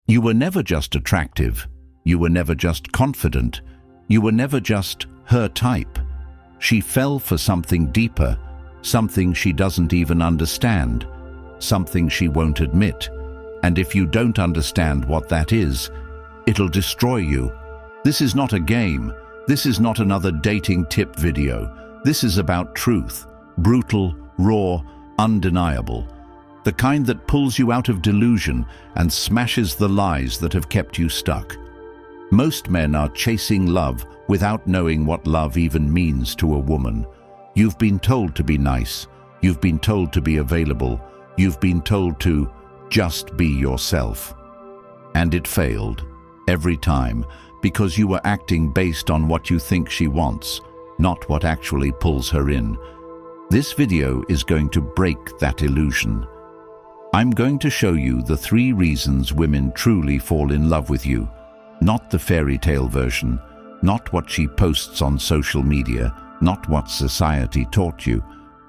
You were never just attractive. You were never just confident. You were never just her type. She fell for something deeper, something she doesn't even understand, something she won't admit. And if you don't understand what that is, it'll destroy you. This is not a game. This is not another dating tip video. This is about truth, brutal, raw, undeniable. The kind that pulls you out of delusion and smashes the lies that have kept you stuck. Most men are chasing love without knowing what love even means to a woman. You've been told to be nice. You've been told to be available. You've been told to just be yourself. And it failed, every time, because you were acting based on what you think she wants, not what actually pulls her in. This video is going to break that illusion. I'm going to show you the 3 reasons women truly fall in love with you. Not the fairy tale version, not what she posts on social media, not what society taught you,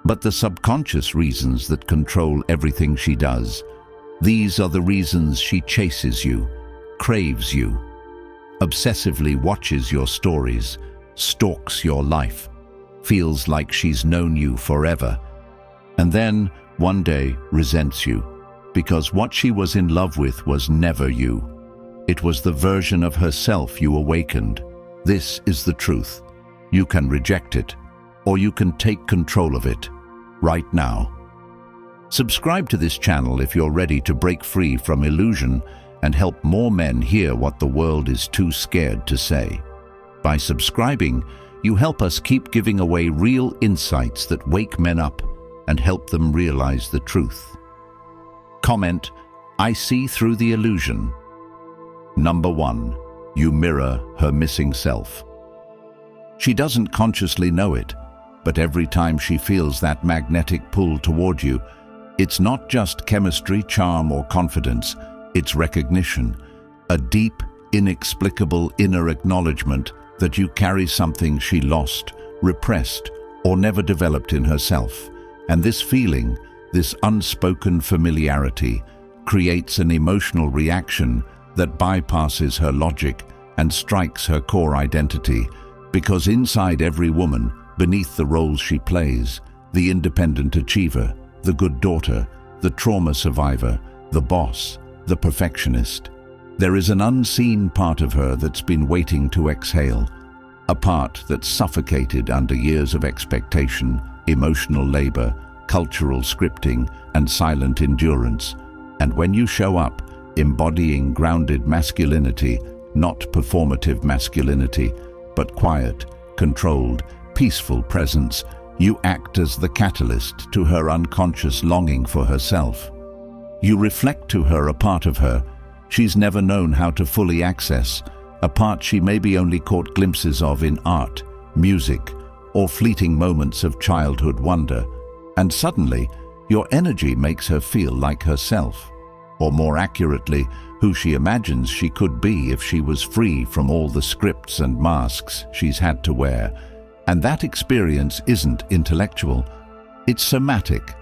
but the subconscious reasons that control everything she does. These are the reasons she chases you, craves you, obsessively watches your stories, stalks your life, feels like she's known you forever, and then, one day, resents you, because what she was in love with was never you. It was the version of herself you awakened. This is the truth. You can reject it, or you can take control of it, right now. Subscribe to this channel if you're ready to break free from illusion and help more men hear what the world is too scared to say. By subscribing, you help us keep giving away real insights that wake men up and help them realize the truth. Comment, I see through the illusion. Number 1, you mirror her missing self. She doesn't consciously know it, but every time she feels that magnetic pull toward you, it's not just chemistry, charm, or confidence, it's recognition, a deep, inexplicable inner acknowledgement that you carry something she lost, repressed, or never developed in herself. And this feeling, this unspoken familiarity, creates an emotional reaction that bypasses her logic and strikes her core identity, because inside every woman, beneath the roles she plays, the independent achiever, the good daughter, the trauma survivor, the boss, the perfectionist, there is an unseen part of her that's been waiting to exhale, a part that's suffocated under years of expectation, emotional labor, cultural scripting, and silent endurance. And when you show up, embodying grounded masculinity, not performative masculinity, but quiet, controlled, peaceful presence, you act as the catalyst to her unconscious longing for herself. You reflect to her a part of her she's never known how to fully access, a part she maybe only caught glimpses of in art, music, or fleeting moments of childhood wonder. And suddenly, your energy makes her feel like herself, or more accurately, who she imagines she could be if she was free from all the scripts and masks she's had to wear. And that experience isn't intellectual, it's somatic.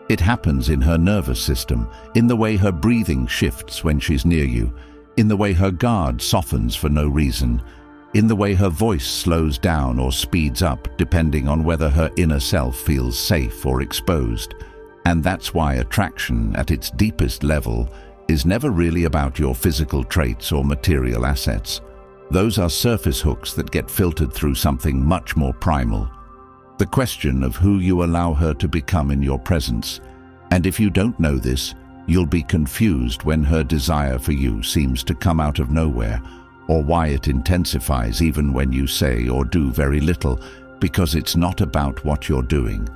It happens in her nervous system, in the way her breathing shifts when she's near you, in the way her guard softens for no reason, in the way her voice slows down or speeds up depending on whether her inner self feels safe or exposed. And that's why attraction at its deepest level is never really about your physical traits or material assets. Those are surface hooks that get filtered through something much more primal. The question of who you allow her to become in your presence. And if you don't know this, you'll be confused when her desire for you seems to come out of nowhere, or why it intensifies even when you say or do very little, because it's not about what you're doing.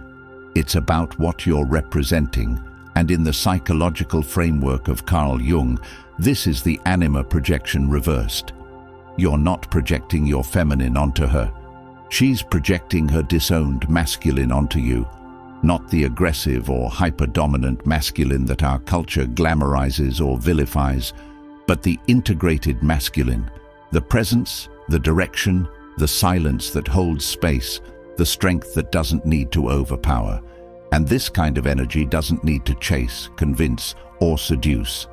It's about what you're representing. And in the psychological framework of Carl Jung, this is the anima projection reversed. You're not projecting your feminine onto her. She's projecting her disowned masculine onto you, not the aggressive or hyper-dominant masculine that our culture glamorizes or vilifies, but the integrated masculine, the presence, the direction, the silence that holds space, the strength that doesn't need to overpower. And this kind of energy doesn't need to chase, convince, or seduce.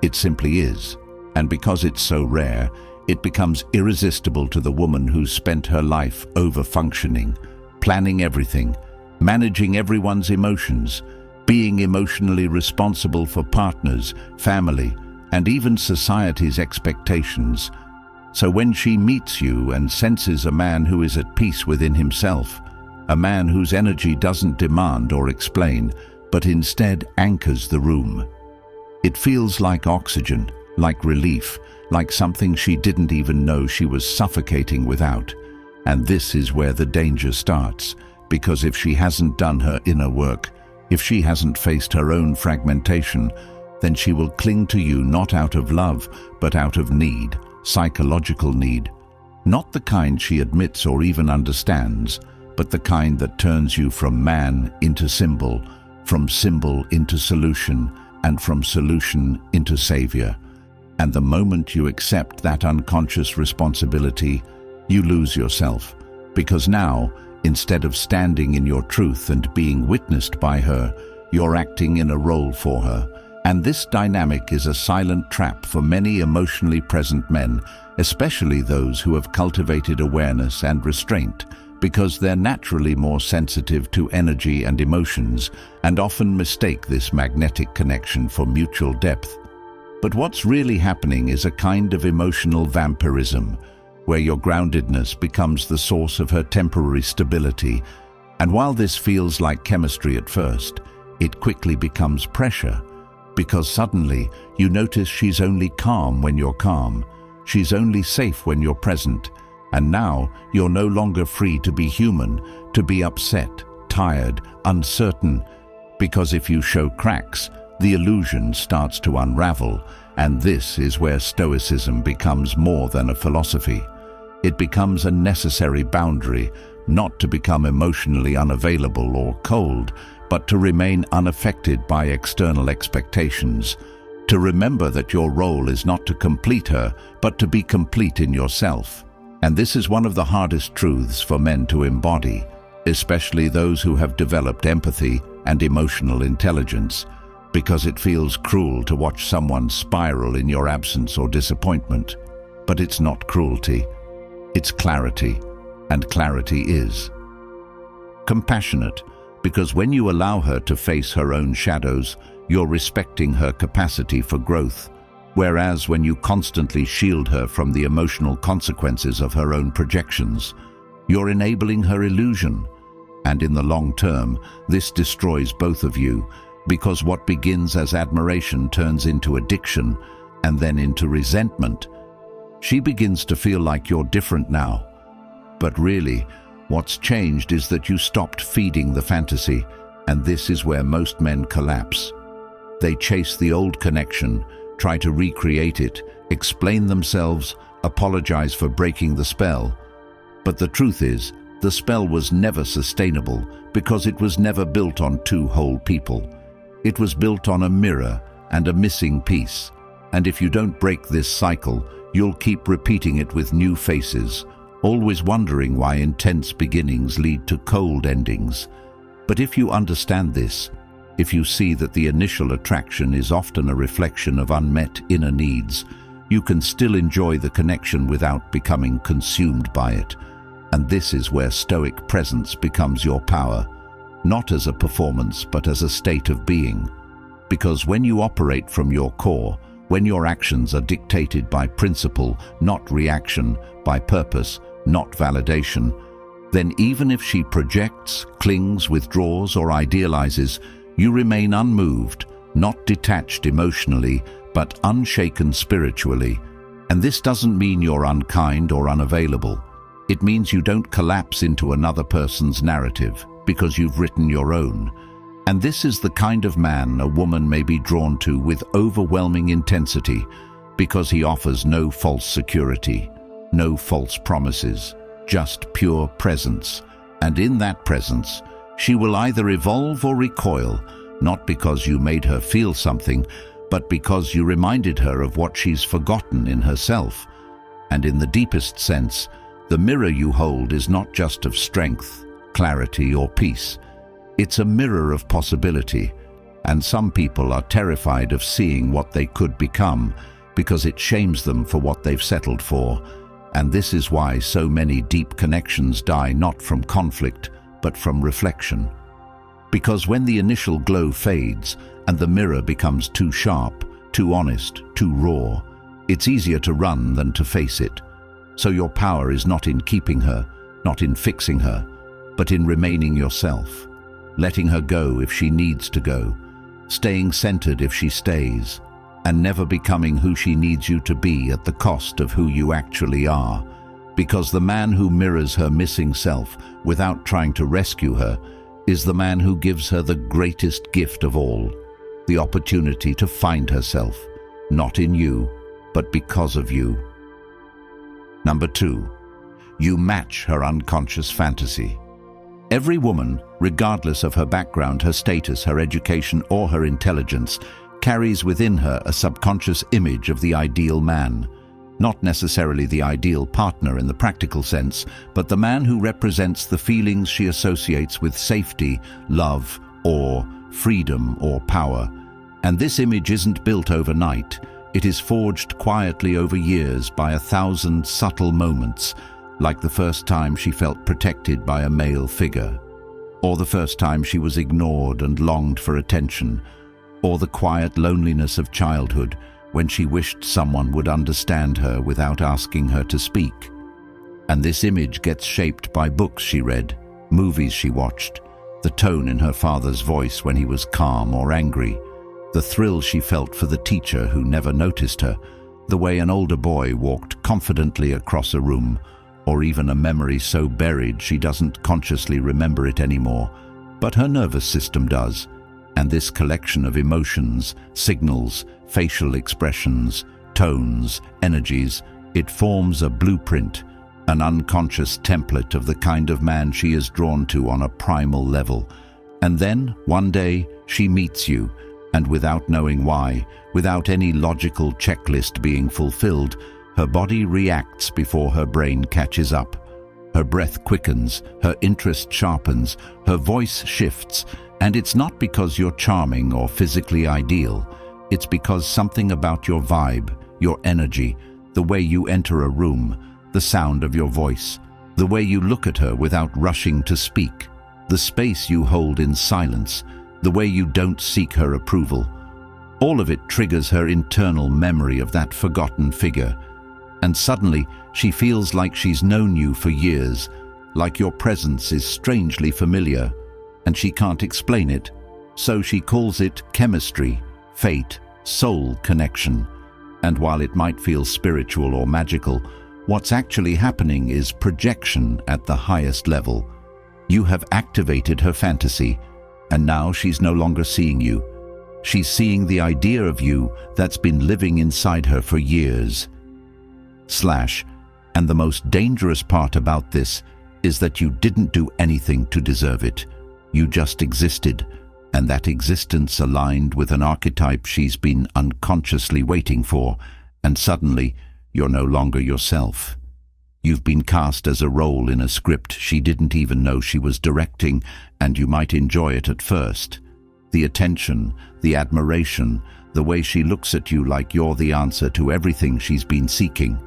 It simply is. And because it's so rare, it becomes irresistible to the woman who's spent her life over-functioning, planning everything, managing everyone's emotions, being emotionally responsible for partners, family, and even society's expectations. So when she meets you and senses a man who is at peace within himself, a man whose energy doesn't demand or explain, but instead anchors the room, it feels like oxygen, like relief, like something she didn't even know she was suffocating without. And this is where the danger starts, because if she hasn't done her inner work, if she hasn't faced her own fragmentation, then she will cling to you not out of love, but out of need, psychological need. Not the kind she admits or even understands, but the kind that turns you from man into symbol, from symbol into solution, and from solution into savior. And the moment you accept that unconscious responsibility, you lose yourself, because now, instead of standing in your truth and being witnessed by her, you're acting in a role for her. And this dynamic is a silent trap for many emotionally present men, especially those who have cultivated awareness and restraint, because they're naturally more sensitive to energy and emotions, and often mistake this magnetic connection for mutual depth. But what's really happening is a kind of emotional vampirism, where your groundedness becomes the source of her temporary stability. And while this feels like chemistry at first, it quickly becomes pressure, because suddenly you notice she's only calm when you're calm, she's only safe when you're present, and now you're no longer free to be human, to be upset, tired, uncertain, because if you show cracks, the illusion starts to unravel. And this is where Stoicism becomes more than a philosophy. It becomes a necessary boundary, not to become emotionally unavailable or cold, but to remain unaffected by external expectations, to remember that your role is not to complete her, but to be complete in yourself. And this is one of the hardest truths for men to embody, especially those who have developed empathy and emotional intelligence, because it feels cruel to watch someone spiral in your absence or disappointment. But it's not cruelty, it's clarity, and clarity is compassionate, because when you allow her to face her own shadows, you're respecting her capacity for growth, whereas when you constantly shield her from the emotional consequences of her own projections, you're enabling her illusion. And in the long term, this destroys both of you, because what begins as admiration turns into addiction and then into resentment. She begins to feel like you're different now. But really, what's changed is that you stopped feeding the fantasy, and this is where most men collapse. They chase the old connection, try to recreate it, explain themselves, apologize for breaking the spell. But the truth is, the spell was never sustainable because it was never built on two whole people. It was built on a mirror and a missing piece. And if you don't break this cycle, you'll keep repeating it with new faces, always wondering why intense beginnings lead to cold endings. But if you understand this, if you see that the initial attraction is often a reflection of unmet inner needs, you can still enjoy the connection without becoming consumed by it. And this is where Stoic presence becomes your power, not as a performance but as a state of being. Because when you operate from your core, when your actions are dictated by principle, not reaction, by purpose, not validation, then even if she projects, clings, withdraws, or idealizes, you remain unmoved, not detached emotionally, but unshaken spiritually. And this doesn't mean you're unkind or unavailable. It means you don't collapse into another person's narrative, because you've written your own. And this is the kind of man a woman may be drawn to with overwhelming intensity, because he offers no false security, no false promises, just pure presence. And in that presence, she will either evolve or recoil, not because you made her feel something, but because you reminded her of what she's forgotten in herself. And in the deepest sense, the mirror you hold is not just of strength, clarity, or peace. It's a mirror of possibility, and some people are terrified of seeing what they could become, because it shames them for what they've settled for. And this is why so many deep connections die not from conflict, but from reflection. Because when the initial glow fades and the mirror becomes too sharp, too honest, too raw, it's easier to run than to face it. So your power is not in keeping her, not in fixing her, but in remaining yourself, letting her go if she needs to go, staying centered if she stays, and never becoming who she needs you to be at the cost of who you actually are. Because the man who mirrors her missing self without trying to rescue her is the man who gives her the greatest gift of all, the opportunity to find herself, not in you, but because of you. Number 2, you match her unconscious fantasy. Every woman, regardless of her background, her status, her education, or her intelligence, carries within her a subconscious image of the ideal man. Not necessarily the ideal partner in the practical sense, but the man who represents the feelings she associates with safety, love, or freedom or power. And this image isn't built overnight. It is forged quietly over years by 1,000 subtle moments, like the first time she felt protected by a male figure, or the first time she was ignored and longed for attention, or the quiet loneliness of childhood when she wished someone would understand her without asking her to speak. And this image gets shaped by books she read, movies she watched, the tone in her father's voice when he was calm or angry, the thrill she felt for the teacher who never noticed her, the way an older boy walked confidently across a room, or even a memory so buried she doesn't consciously remember it anymore, but her nervous system does. And this collection of emotions, signals, facial expressions, tones, energies, it forms a blueprint, an unconscious template of the kind of man she is drawn to on a primal level. And then, one day, she meets you, and without knowing why, without any logical checklist being fulfilled, her body reacts before her brain catches up. Her breath quickens, her interest sharpens, her voice shifts, and it's not because you're charming or physically ideal. It's because something about your vibe, your energy, the way you enter a room, the sound of your voice, the way you look at her without rushing to speak, the space you hold in silence, the way you don't seek her approval. All of it triggers her internal memory of that forgotten figure. And suddenly, she feels like she's known you for years, like your presence is strangely familiar, and she can't explain it. So she calls it chemistry, fate, soul connection. And while it might feel spiritual or magical, what's actually happening is projection at the highest level. You have activated her fantasy, and now she's no longer seeing you. She's seeing the idea of you that's been living inside her for years. And the most dangerous part about this is that you didn't do anything to deserve it. You just existed, and that existence aligned with an archetype she's been unconsciously waiting for, and suddenly you're no longer yourself. You've been cast as a role in a script she didn't even know she was directing, and you might enjoy it at first. The attention, the admiration, the way she looks at you like you're the answer to everything she's been seeking.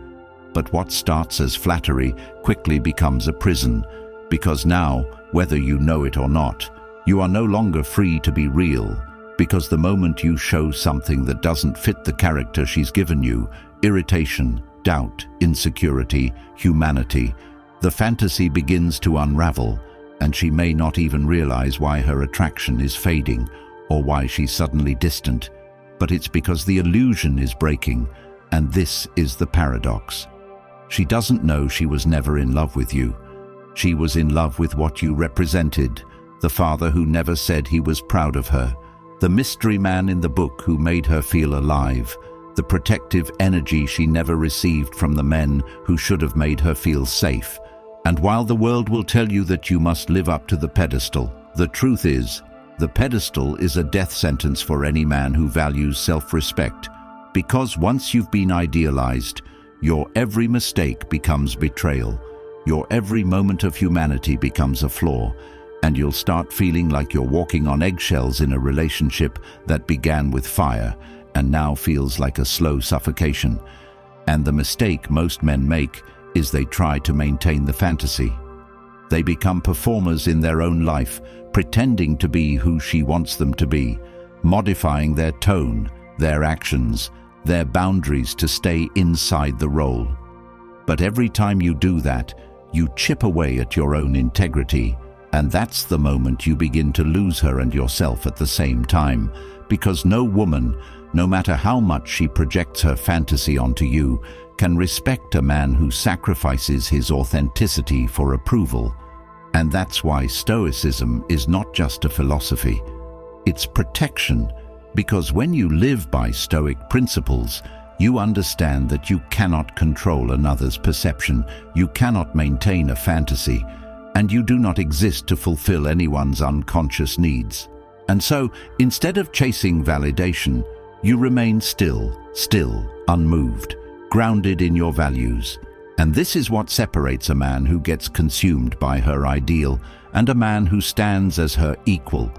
But what starts as flattery quickly becomes a prison, because now, whether you know it or not, you are no longer free to be real, because the moment you show something that doesn't fit the character she's given you, irritation, doubt, insecurity, humanity, the fantasy begins to unravel, and she may not even realize why her attraction is fading or why she's suddenly distant. But it's because the illusion is breaking, and this is the paradox. She doesn't know she was never in love with you. She was in love with what you represented, the father who never said he was proud of her, the mystery man in the book who made her feel alive, the protective energy she never received from the men who should have made her feel safe. And while the world will tell you that you must live up to the pedestal, the truth is, the pedestal is a death sentence for any man who values self-respect, because once you've been idealized, your every mistake becomes betrayal. Your every moment of humanity becomes a flaw, and you'll start feeling like you're walking on eggshells in a relationship that began with fire, and now feels like a slow suffocation. And the mistake most men make is they try to maintain the fantasy. They become performers in their own life, pretending to be who she wants them to be, modifying their tone, their actions, their boundaries to stay inside the role. But every time you do that, you chip away at your own integrity, and that's the moment you begin to lose her and yourself at the same time, because no woman, no matter how much she projects her fantasy onto you, can respect a man who sacrifices his authenticity for approval. And that's why Stoicism is not just a philosophy. It's protection, because when you live by Stoic principles, you understand that you cannot control another's perception, you cannot maintain a fantasy, and you do not exist to fulfill anyone's unconscious needs. And so, instead of chasing validation, you remain still, unmoved, grounded in your values. And this is what separates a man who gets consumed by her ideal and a man who stands as her equal,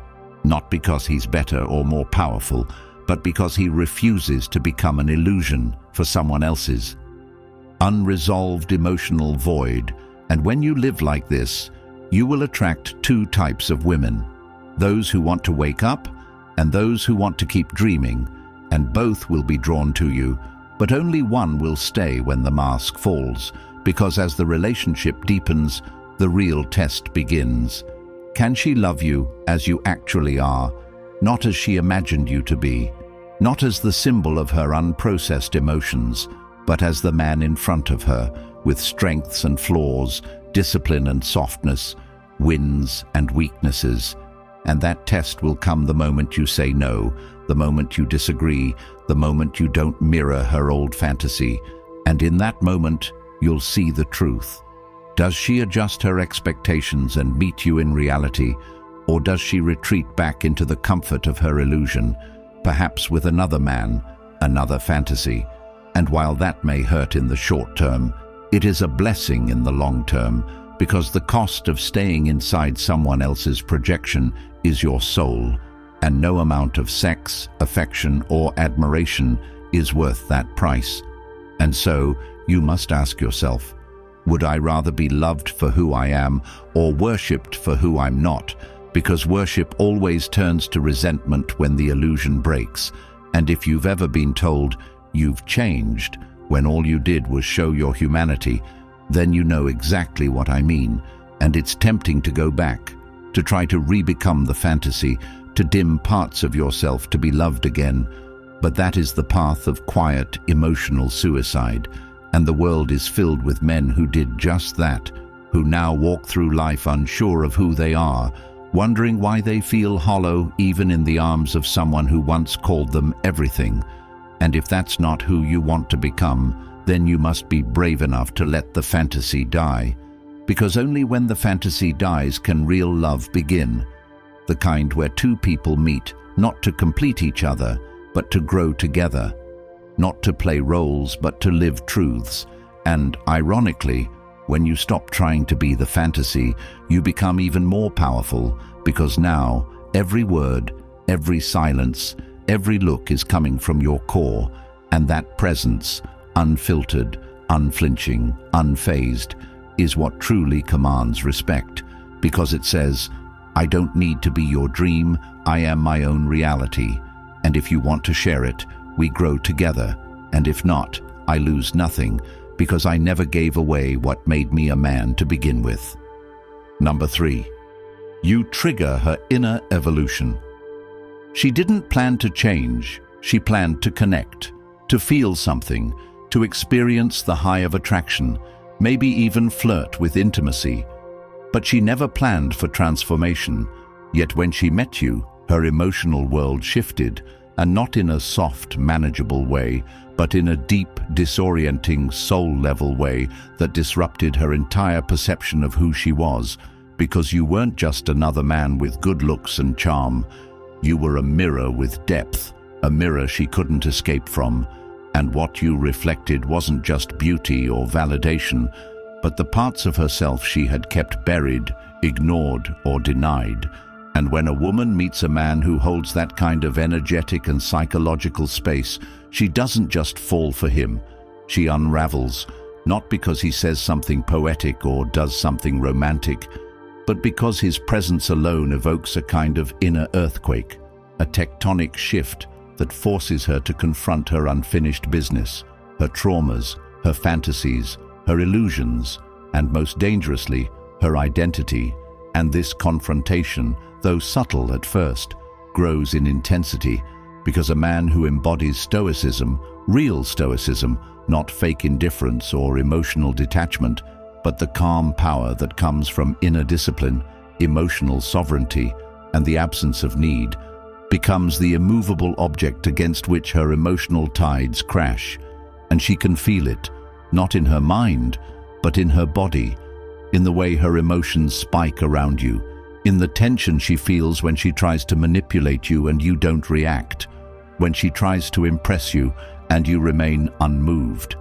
not because he's better or more powerful, but because he refuses to become an illusion for someone else's. Unresolved emotional void. And when you live like this, you will attract two types of women: those who want to wake up and those who want to keep dreaming, and both will be drawn to you, but only one will stay when the mask falls, because as the relationship deepens, the real test begins. Can she love you as you actually are, not as she imagined you to be, not as the symbol of her unprocessed emotions, but as the man in front of her, with strengths and flaws, discipline and softness, wins and weaknesses? And that test will come the moment you say no, the moment you disagree, the moment you don't mirror her old fantasy. And in that moment, you'll see the truth. Does she adjust her expectations and meet you in reality, or does she retreat back into the comfort of her illusion, perhaps with another man, another fantasy? And while that may hurt in the short term, it is a blessing in the long term, because the cost of staying inside someone else's projection is your soul, and no amount of sex, affection, or admiration is worth that price. And so, you must ask yourself, would I rather be loved for who I am or worshipped for who I'm not? Because worship always turns to resentment when the illusion breaks. And if you've ever been told you've changed when all you did was show your humanity, then you know exactly what I mean. And it's tempting to go back, to try to re-become the fantasy, to dim parts of yourself to be loved again. But that is the path of quiet, emotional suicide. And the world is filled with men who did just that, who now walk through life unsure of who they are, wondering why they feel hollow even in the arms of someone who once called them everything. And if that's not who you want to become, then you must be brave enough to let the fantasy die. Because only when the fantasy dies can real love begin. The kind where two people meet, not to complete each other, but to grow together. Not to play roles, but to live truths. And ironically, when you stop trying to be the fantasy, you become even more powerful, because now every word, every silence, every look is coming from your core, and that presence, unfiltered, unflinching, unfazed, is what truly commands respect, because it says, I don't need to be your dream, I am my own reality, and if you want to share it, we grow together, and if not, I lose nothing, because I never gave away what made me a man to begin with. Number 3. You trigger her inner evolution. She didn't plan to change, she planned to connect, to feel something, to experience the high of attraction, maybe even flirt with intimacy. But she never planned for transformation, yet when she met you, her emotional world shifted, and not in a soft, manageable way, but in a deep, disorienting, soul-level way that disrupted her entire perception of who she was, because you weren't just another man with good looks and charm. You were a mirror with depth, a mirror she couldn't escape from, and what you reflected wasn't just beauty or validation, but the parts of herself she had kept buried, ignored, or denied. And when a woman meets a man who holds that kind of energetic and psychological space, she doesn't just fall for him. She unravels, not because he says something poetic or does something romantic, but because his presence alone evokes a kind of inner earthquake, a tectonic shift that forces her to confront her unfinished business, her traumas, her fantasies, her illusions, and most dangerously, her identity. And this confrontation, though subtle at first, grows in intensity because a man who embodies Stoicism, real Stoicism, not fake indifference or emotional detachment, but the calm power that comes from inner discipline, emotional sovereignty, and the absence of need, becomes the immovable object against which her emotional tides crash. And she can feel it, not in her mind, but in her body, in the way her emotions spike around you, in the tension she feels when she tries to manipulate you and you don't react, when she tries to impress you and you remain unmoved,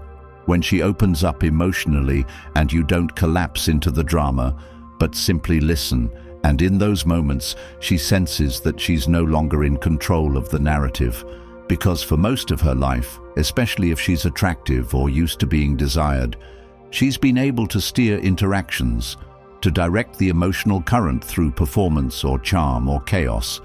when she opens up emotionally and you don't collapse into the drama, but simply listen. And in those moments, she senses that she's no longer in control of the narrative, because for most of her life, especially if she's attractive or used to being desired, she's been able to steer interactions, to direct the emotional current through performance or charm or chaos.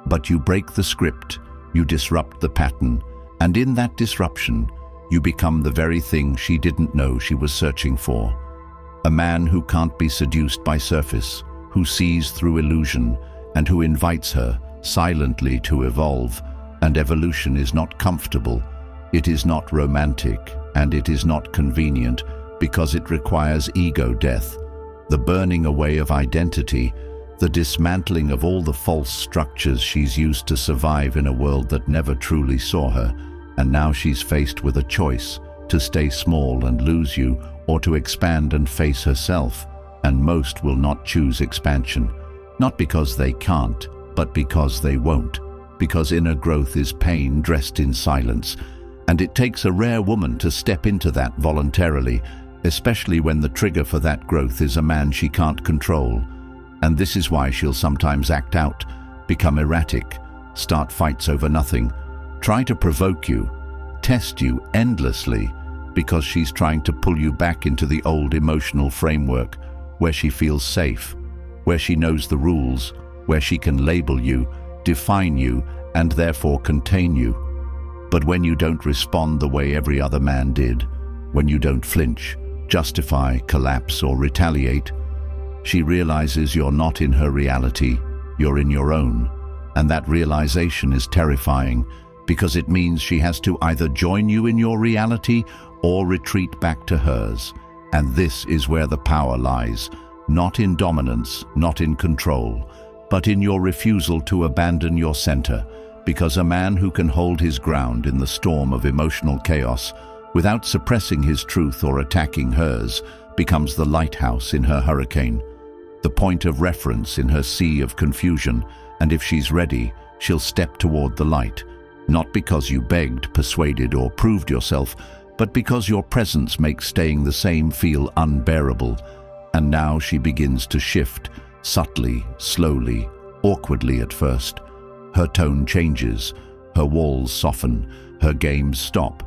But you break the script, you disrupt the pattern, and in that disruption, you become the very thing she didn't know she was searching for. A man who can't be seduced by surface, who sees through illusion, and who invites her silently to evolve. And evolution is not comfortable, it is not romantic, and it is not convenient, because it requires ego death, the burning away of identity, the dismantling of all the false structures she's used to survive in a world that never truly saw her. And now she's faced with a choice, to stay small and lose you, or to expand and face herself. And most will not choose expansion, not because they can't, but because they won't, because inner growth is pain dressed in silence. And it takes a rare woman to step into that voluntarily, especially when the trigger for that growth is a man she can't control. And this is why she'll sometimes act out, become erratic, start fights over nothing, try to provoke you, test you endlessly, because she's trying to pull you back into the old emotional framework, where she feels safe, where she knows the rules, where she can label you, define you, and therefore contain you. But when you don't respond the way every other man did, when you don't flinch, justify, collapse, or retaliate, she realizes you're not in her reality, you're in your own. And that realization is terrifying, because it means she has to either join you in your reality or retreat back to hers. And this is where the power lies, not in dominance, not in control, but in your refusal to abandon your center, because a man who can hold his ground in the storm of emotional chaos without suppressing his truth or attacking hers becomes the lighthouse in her hurricane, the point of reference in her sea of confusion. And if she's ready, she'll step toward the light, not because you begged, persuaded, or proved yourself, but because your presence makes staying the same feel unbearable. And now she begins to shift, subtly, slowly, awkwardly at first. Her tone changes, her walls soften, her games stop.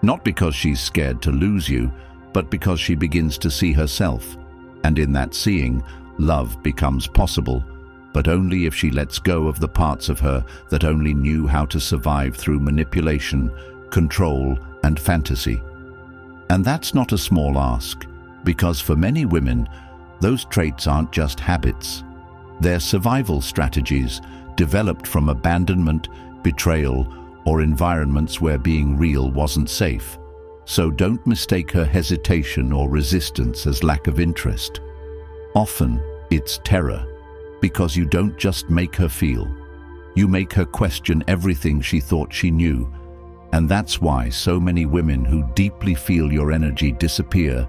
Not because she's scared to lose you, but because she begins to see herself. And in that seeing, love becomes possible, but only if she lets go of the parts of her that only knew how to survive through manipulation, control, and fantasy. And that's not a small ask, because for many women, those traits aren't just habits. They're survival strategies developed from abandonment, betrayal, or environments where being real wasn't safe. So don't mistake her hesitation or resistance as lack of interest. Often, it's terror, because you don't just make her feel. You make her question everything she thought she knew. And that's why so many women who deeply feel your energy disappear,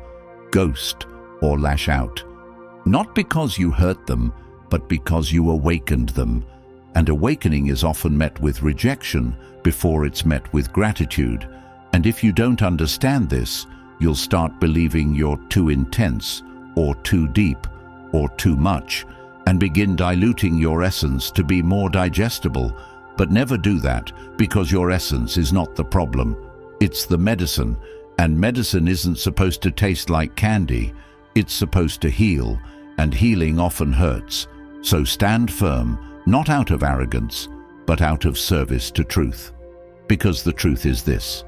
ghost, or lash out. Not because you hurt them, but because you awakened them. And awakening is often met with rejection before it's met with gratitude. And if you don't understand this, you'll start believing you're too intense, or too deep, or too much. and begin diluting your essence to be more digestible. But never do that, because your essence is not the problem. It's the medicine, and medicine isn't supposed to taste like candy. It's supposed to heal, and healing often hurts. So stand firm, not out of arrogance, but out of service to truth. Because the truth is this: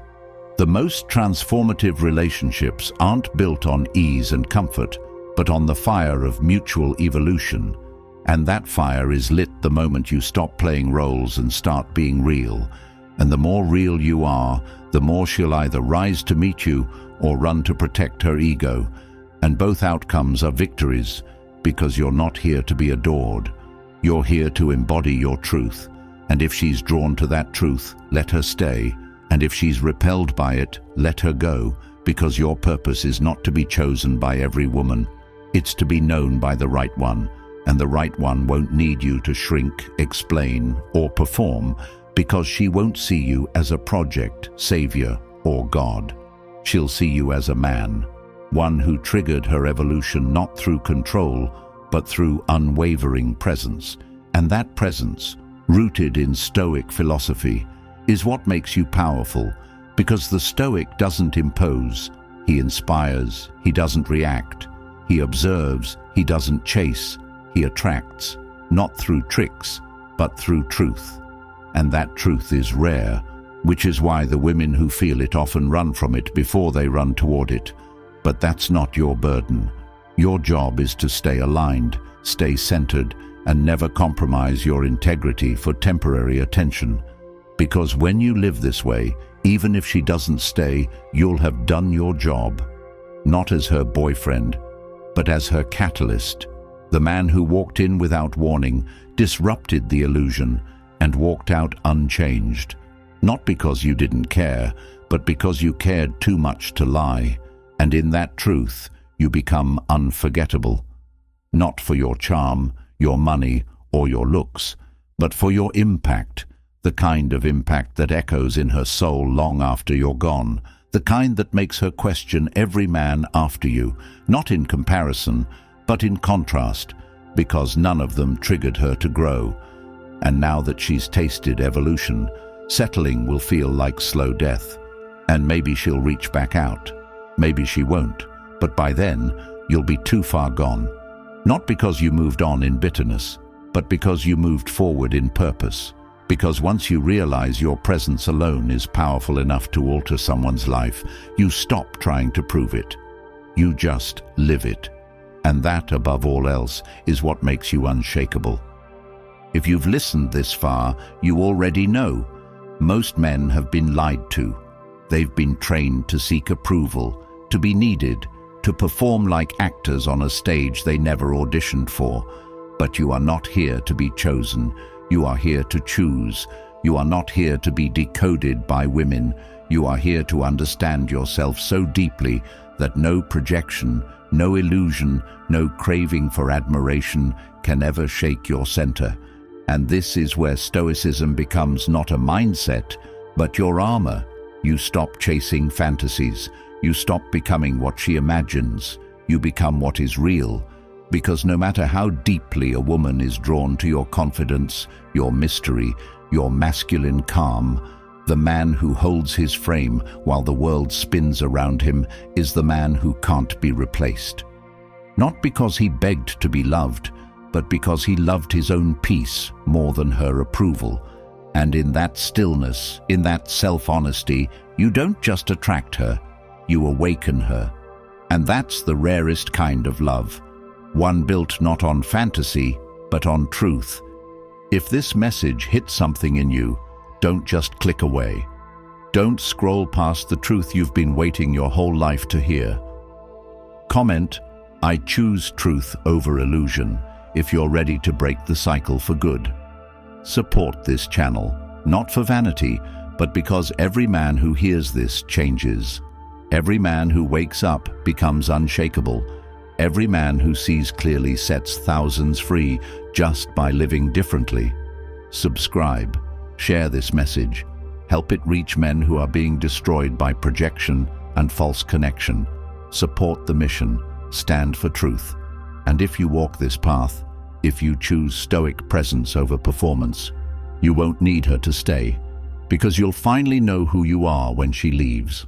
the most transformative relationships aren't built on ease and comfort, but on the fire of mutual evolution. And that fire is lit the moment you stop playing roles and start being real. And the more real you are, the more she'll either rise to meet you or run to protect her ego. And both outcomes are victories, because you're not here to be adored. You're here to embody your truth. And if she's drawn to that truth, let her stay. And if she's repelled by it, let her go, because your purpose is not to be chosen by every woman. It's to be known by the right one. And the right one won't need you to shrink, explain, or perform, because she won't see you as a project, savior, or God. She'll see you as a man, one who triggered her evolution not through control, but through unwavering presence. And that presence, rooted in Stoic philosophy, is what makes you powerful, because the Stoic doesn't impose. He inspires, he doesn't react. He observes, he doesn't chase. He attracts, not through tricks, but through truth. And that truth is rare, which is why the women who feel it often run from it before they run toward it. But that's not your burden. Your job is to stay aligned, stay centered, and never compromise your integrity for temporary attention. Because when you live this way, even if she doesn't stay, you'll have done your job. Not as her boyfriend, but as her catalyst. The man who walked in without warning, disrupted the illusion, and walked out unchanged. Not because you didn't care, but because you cared too much to lie. And in that truth, you become unforgettable. Not for your charm, your money, or your looks, but for your impact, the kind of impact that echoes in her soul long after you're gone, the kind that makes her question every man after you, not in comparison, but in contrast, because none of them triggered her to grow. And now that she's tasted evolution, settling will feel like slow death. And maybe she'll reach back out. Maybe she won't. But by then, you'll be too far gone. Not because you moved on in bitterness, but because you moved forward in purpose. Because once you realize your presence alone is powerful enough to alter someone's life, you stop trying to prove it. You just live it. And that, above all else, is what makes you unshakable. If you've listened this far, you already know. Most men have been lied to. They've been trained to seek approval, to be needed, to perform like actors on a stage they never auditioned for. But you are not here to be chosen. You are here to choose. You are not here to be decoded by women. You are here to understand yourself so deeply that no projection, no illusion, no craving for admiration can ever shake your center. And this is where Stoicism becomes not a mindset, but your armor. You stop chasing fantasies. You stop becoming what she imagines. You become what is real. Because no matter how deeply a woman is drawn to your confidence, your mystery, your masculine calm, the man who holds his frame while the world spins around him is the man who can't be replaced. Not because he begged to be loved, but because he loved his own peace more than her approval. And in that stillness, in that self-honesty, you don't just attract her, you awaken her. And that's the rarest kind of love. One built not on fantasy, but on truth. If this message hits something in you, don't just click away. Don't scroll past the truth you've been waiting your whole life to hear. Comment, "I choose truth over illusion," if you're ready to break the cycle for good. Support this channel, not for vanity, but because every man who hears this changes. Every man who wakes up becomes unshakable. Every man who sees clearly sets thousands free just by living differently. Subscribe, share this message, help it reach men who are being destroyed by projection and false connection. Support the mission, stand for truth. And if you walk this path, if you choose stoic presence over performance. You won't need her to stay, because you'll finally know who you are when she leaves.